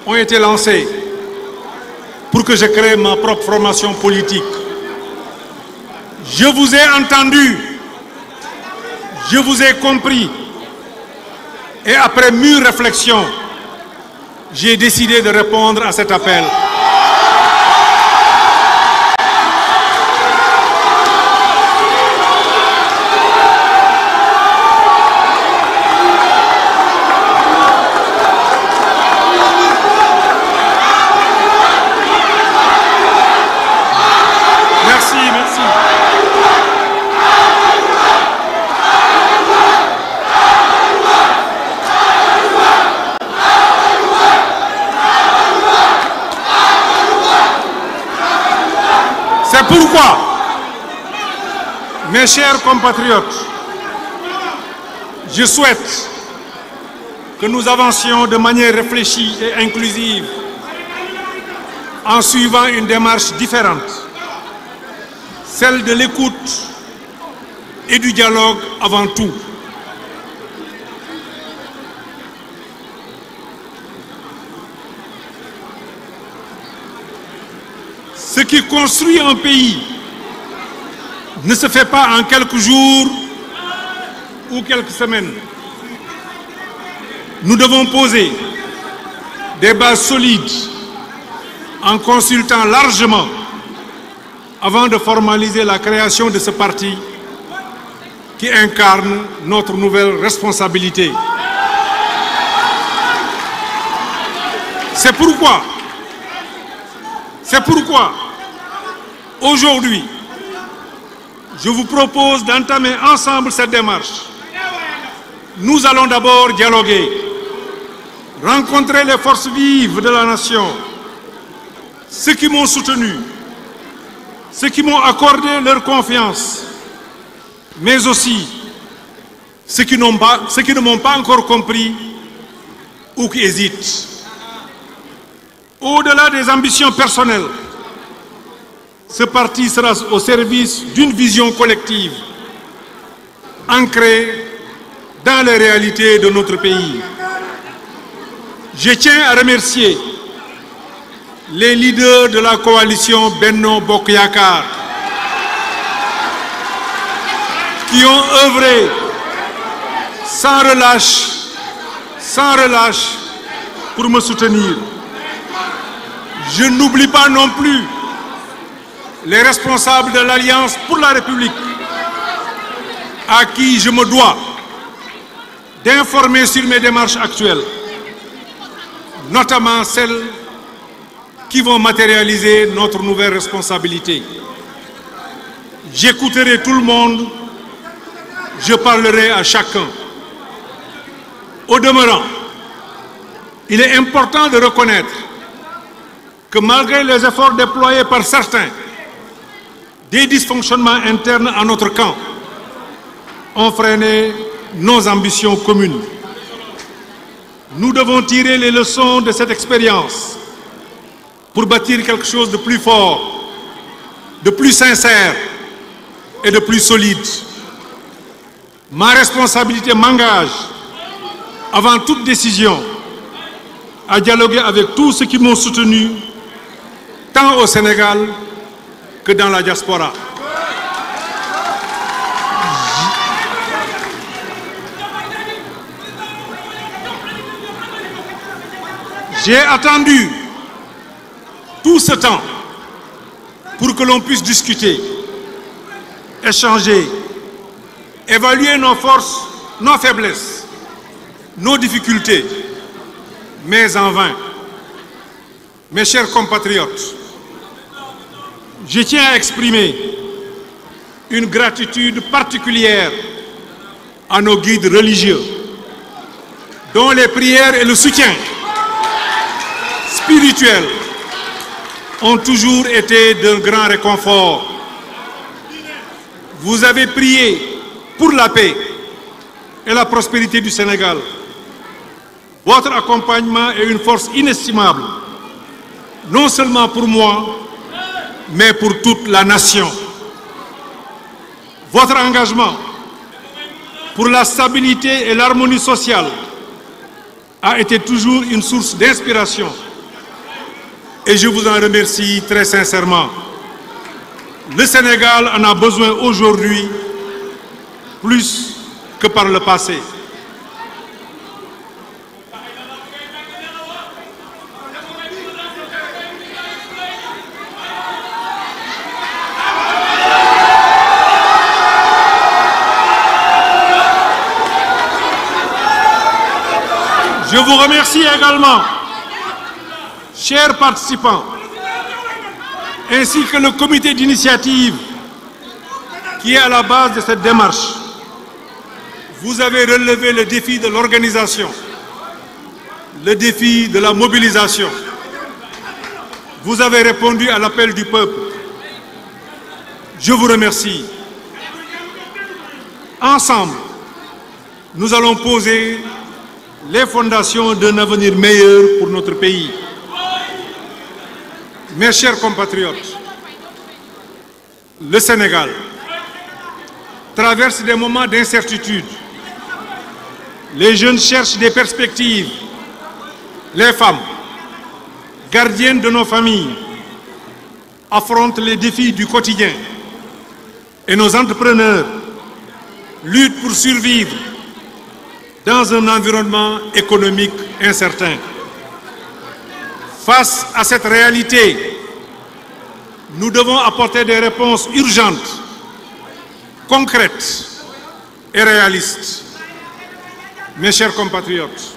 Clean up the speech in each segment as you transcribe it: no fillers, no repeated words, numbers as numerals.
ont été lancés pour que je crée ma propre formation politique. Je vous ai entendu, je vous ai compris, et après mûre réflexion, j'ai décidé de répondre à cet appel. C'est pourquoi, mes chers compatriotes, je souhaite que nous avancions de manière réfléchie et inclusive en suivant une démarche différente, celle de l'écoute et du dialogue avant tout. Ce qui construit un pays ne se fait pas en quelques jours ou quelques semaines. Nous devons poser des bases solides en consultant largement avant de formaliser la création de ce parti qui incarne notre nouvelle responsabilité. C'est pourquoi, aujourd'hui, je vous propose d'entamer ensemble cette démarche. Nous allons d'abord dialoguer, rencontrer les forces vives de la nation, ceux qui m'ont soutenu, ceux qui m'ont accordé leur confiance, mais aussi ceux qui ne m'ont pas encore compris ou qui hésitent. Au-delà des ambitions personnelles, ce parti sera au service d'une vision collective, ancrée dans les réalités de notre pays. Je tiens à remercier les leaders de la coalition Benno Bokk Yakaar qui ont œuvré sans relâche pour me soutenir. Je n'oublie pas non plus les responsables de l'Alliance pour la République, à qui je me dois d'informer sur mes démarches actuelles, notamment celles qui vont matérialiser notre nouvelle responsabilité. J'écouterai tout le monde, je parlerai à chacun. Au demeurant, il est important de reconnaître que malgré les efforts déployés par certains, des dysfonctionnements internes à notre camp ont freiné nos ambitions communes. Nous devons tirer les leçons de cette expérience pour bâtir quelque chose de plus fort, de plus sincère et de plus solide. Ma responsabilité m'engage, avant toute décision, à dialoguer avec tous ceux qui m'ont soutenu, tant au Sénégal que dans la diaspora. J'ai attendu tout ce temps pour que l'on puisse discuter, échanger, évaluer nos forces, nos faiblesses, nos difficultés, mais en vain. Mes chers compatriotes, je tiens à exprimer une gratitude particulière à nos guides religieux, dont les prières et le soutien spirituel ont toujours été d'un grand réconfort. Vous avez prié pour la paix et la prospérité du Sénégal. Votre accompagnement est une force inestimable, non seulement pour moi, mais pour toute la nation. Votre engagement pour la stabilité et l'harmonie sociale a été toujours une source d'inspiration et je vous en remercie très sincèrement. Le Sénégal en a besoin aujourd'hui plus que par le passé. Je vous remercie également, chers participants, ainsi que le comité d'initiative qui est à la base de cette démarche. Vous avez relevé le défi de l'organisation, le défi de la mobilisation. Vous avez répondu à l'appel du peuple. Je vous remercie. Ensemble, nous allons poser les fondations d'un avenir meilleur pour notre pays. Mes chers compatriotes, le Sénégal traverse des moments d'incertitude. Les jeunes cherchent des perspectives. Les femmes, gardiennes de nos familles, affrontent les défis du quotidien. Et nos entrepreneurs luttent pour survivre dans un environnement économique incertain. Face à cette réalité, nous devons apporter des réponses urgentes, concrètes et réalistes. Mes chers compatriotes,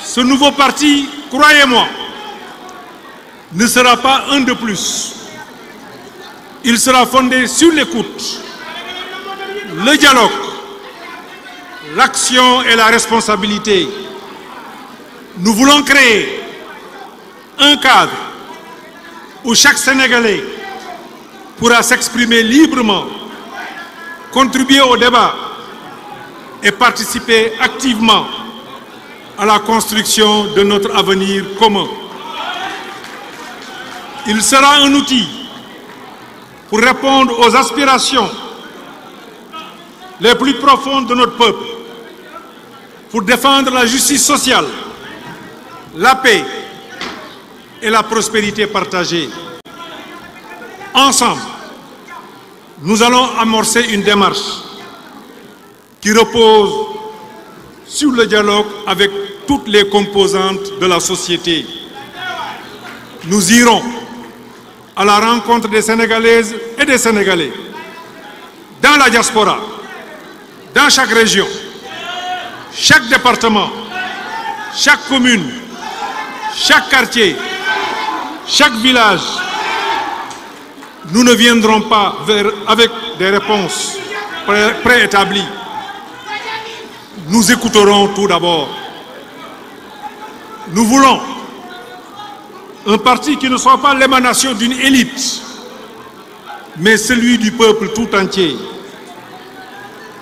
ce nouveau parti, croyez-moi, ne sera pas un de plus. Il sera fondé sur l'écoute, le dialogue, l'action et la responsabilité. Nous voulons créer un cadre où chaque Sénégalais pourra s'exprimer librement, contribuer au débat et participer activement à la construction de notre avenir commun. Il sera un outil pour répondre aux aspirations les plus profondes de notre peuple, pour défendre la justice sociale, la paix et la prospérité partagée. Ensemble, nous allons amorcer une démarche qui repose sur le dialogue avec toutes les composantes de la société. Nous irons à la rencontre des Sénégalaises et des Sénégalais, dans la diaspora, dans chaque région, chaque département, chaque commune, chaque quartier, chaque village. Nous ne viendrons pas avec des réponses préétablies. Nous écouterons tout d'abord. Nous voulons un parti qui ne soit pas l'émanation d'une élite, mais celui du peuple tout entier,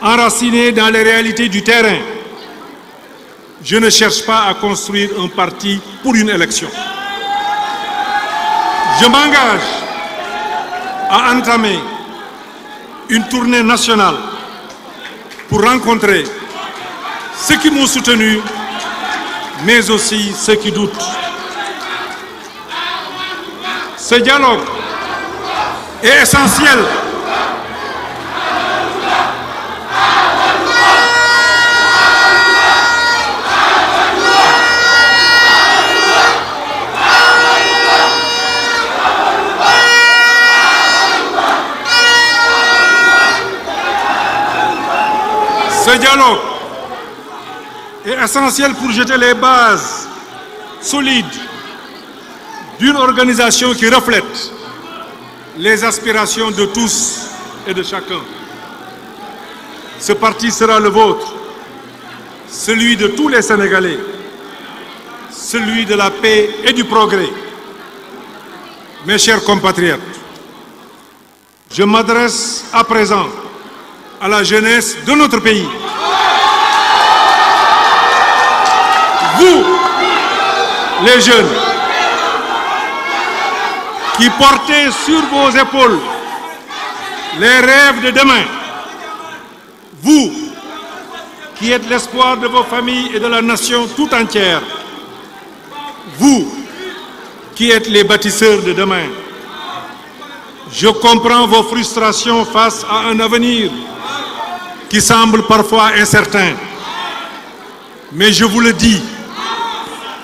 enraciné dans les réalités du terrain. Je ne cherche pas à construire un parti pour une élection. Je m'engage à entamer une tournée nationale pour rencontrer ceux qui m'ont soutenu, mais aussi ceux qui doutent. Ce dialogue est essentiel. Ce dialogue est essentiel pour jeter les bases solides d'une organisation qui reflète les aspirations de tous et de chacun. Ce parti sera le vôtre, celui de tous les Sénégalais, celui de la paix et du progrès. Mes chers compatriotes, je m'adresse à présent à la jeunesse de notre pays. Vous, les jeunes, qui portez sur vos épaules les rêves de demain, vous, qui êtes l'espoir de vos familles et de la nation tout entière, vous, qui êtes les bâtisseurs de demain, je comprends vos frustrations face à un avenir qui semble parfois incertain. Mais je vous le dis,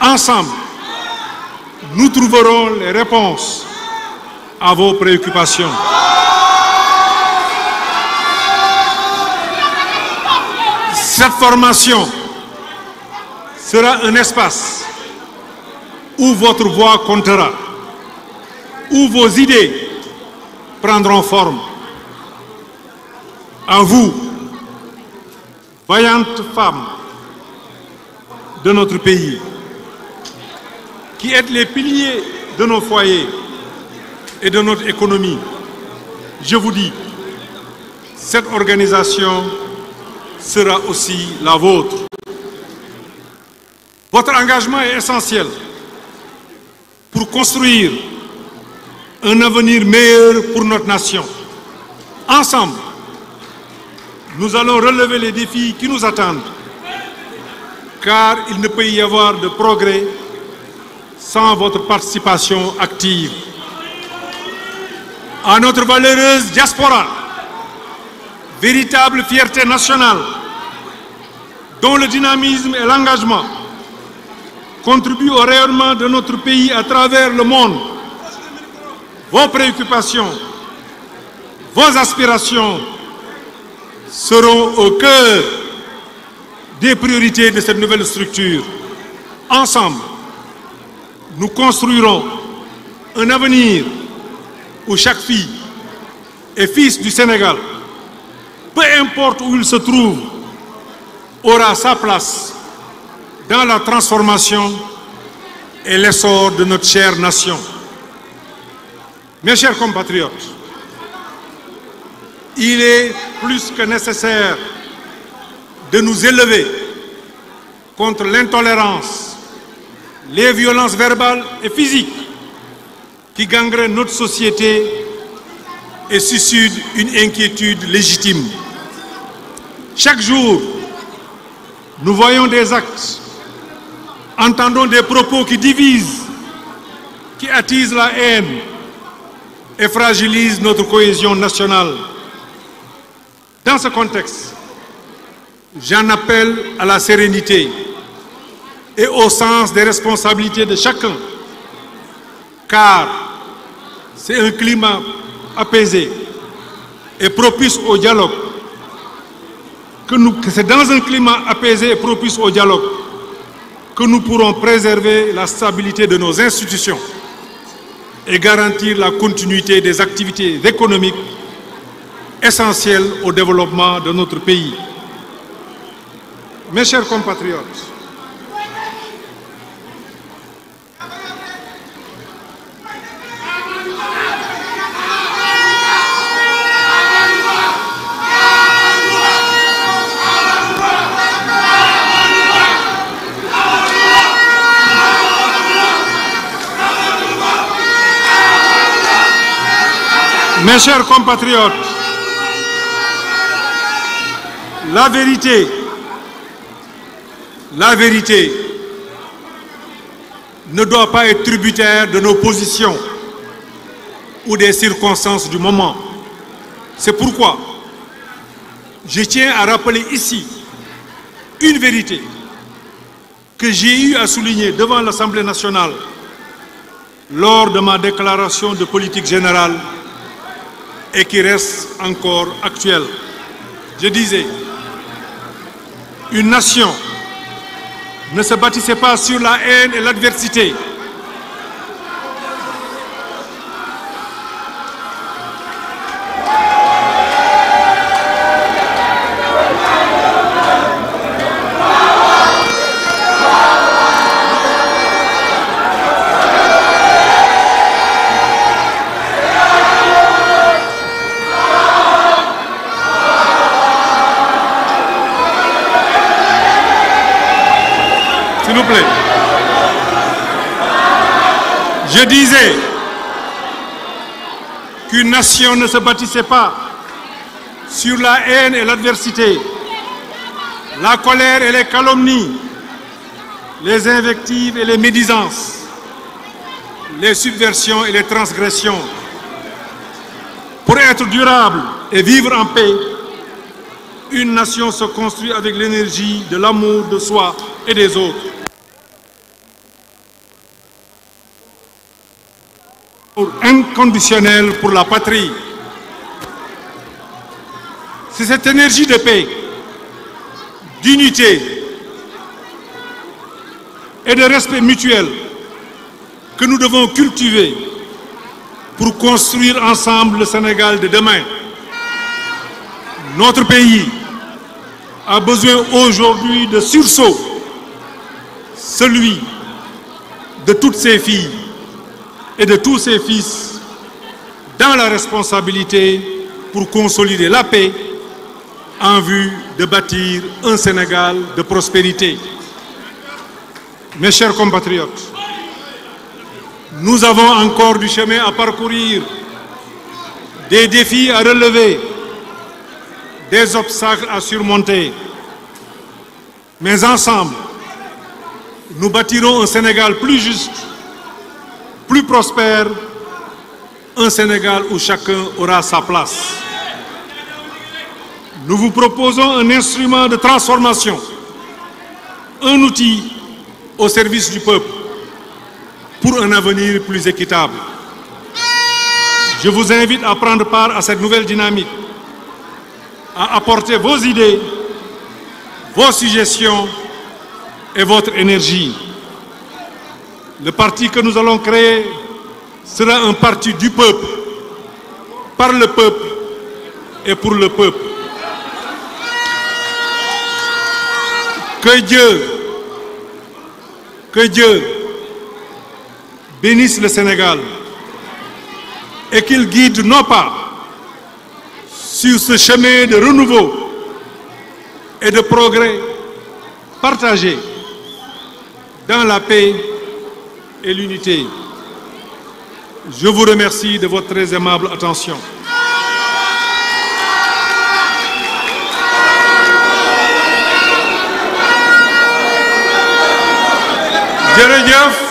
ensemble, nous trouverons les réponses à vos préoccupations. Cette formation sera un espace où votre voix comptera, où vos idées prendront forme. À vous, vaillantes femmes de notre pays, qui êtes les piliers de nos foyers et de notre économie, je vous dis, cette organisation sera aussi la vôtre. Votre engagement est essentiel pour construire un avenir meilleur pour notre nation. Ensemble, nous allons relever les défis qui nous attendent, car il ne peut y avoir de progrès sans votre participation active. À notre valeureuse diaspora, véritable fierté nationale, dont le dynamisme et l'engagement contribuent au rayonnement de notre pays à travers le monde, vos préoccupations, vos aspirations seront au cœur des priorités de cette nouvelle structure. Ensemble, nous construirons un avenir où chaque fille et fils du Sénégal, peu importe où il se trouve, aura sa place dans la transformation et l'essor de notre chère nation. Mes chers compatriotes, il est plus que nécessaire de nous élever contre l'intolérance, les violences verbales et physiques qui gangrènent notre société et suscitent une inquiétude légitime. Chaque jour, nous voyons des actes, entendons des propos qui divisent, qui attisent la haine et fragilisent notre cohésion nationale. Dans ce contexte, j'en appelle à la sérénité et au sens des responsabilités de chacun, car c'est un climat apaisé et propice au dialogue. C'est dans un climat apaisé et propice au dialogue que nous pourrons préserver la stabilité de nos institutions et garantir la continuité des activités économiques essentielles au développement de notre pays. Mes chers compatriotes, mes chers compatriotes, la vérité ne doit pas être tributaire de nos positions ou des circonstances du moment. C'est pourquoi je tiens à rappeler ici une vérité que j'ai eu à souligner devant l'Assemblée nationale lors de ma déclaration de politique générale et qui reste encore actuelle. Je disais, une nation ne se bâtissait pas sur la haine et l'adversité. S'il vous plaît. Je disais qu'une nation ne se bâtissait pas sur la haine et l'adversité, la colère et les calomnies, les invectives et les médisances, les subversions et les transgressions. Pour être durable et vivre en paix, une nation se construit avec l'énergie de l'amour de soi et des autres. Inconditionnel pour la patrie. C'est cette énergie de paix, d'unité et de respect mutuel que nous devons cultiver pour construire ensemble le Sénégal de demain. Notre pays a besoin aujourd'hui de sursaut, celui de toutes ses filles et de tous ses fils dans la responsabilité pour consolider la paix en vue de bâtir un Sénégal de prospérité. Mes chers compatriotes, nous avons encore du chemin à parcourir, des défis à relever, des obstacles à surmonter. Mais ensemble, nous bâtirons un Sénégal plus juste, plus prospère, un Sénégal où chacun aura sa place. Nous vous proposons un instrument de transformation, un outil au service du peuple pour un avenir plus équitable. Je vous invite à prendre part à cette nouvelle dynamique, à apporter vos idées, vos suggestions et votre énergie. Le parti que nous allons créer sera un parti du peuple, par le peuple et pour le peuple. Que Dieu bénisse le Sénégal et qu'il guide nos pas sur ce chemin de renouveau et de progrès partagé dans la paix et l'unité. Je vous remercie de votre très aimable attention. Jërëjëf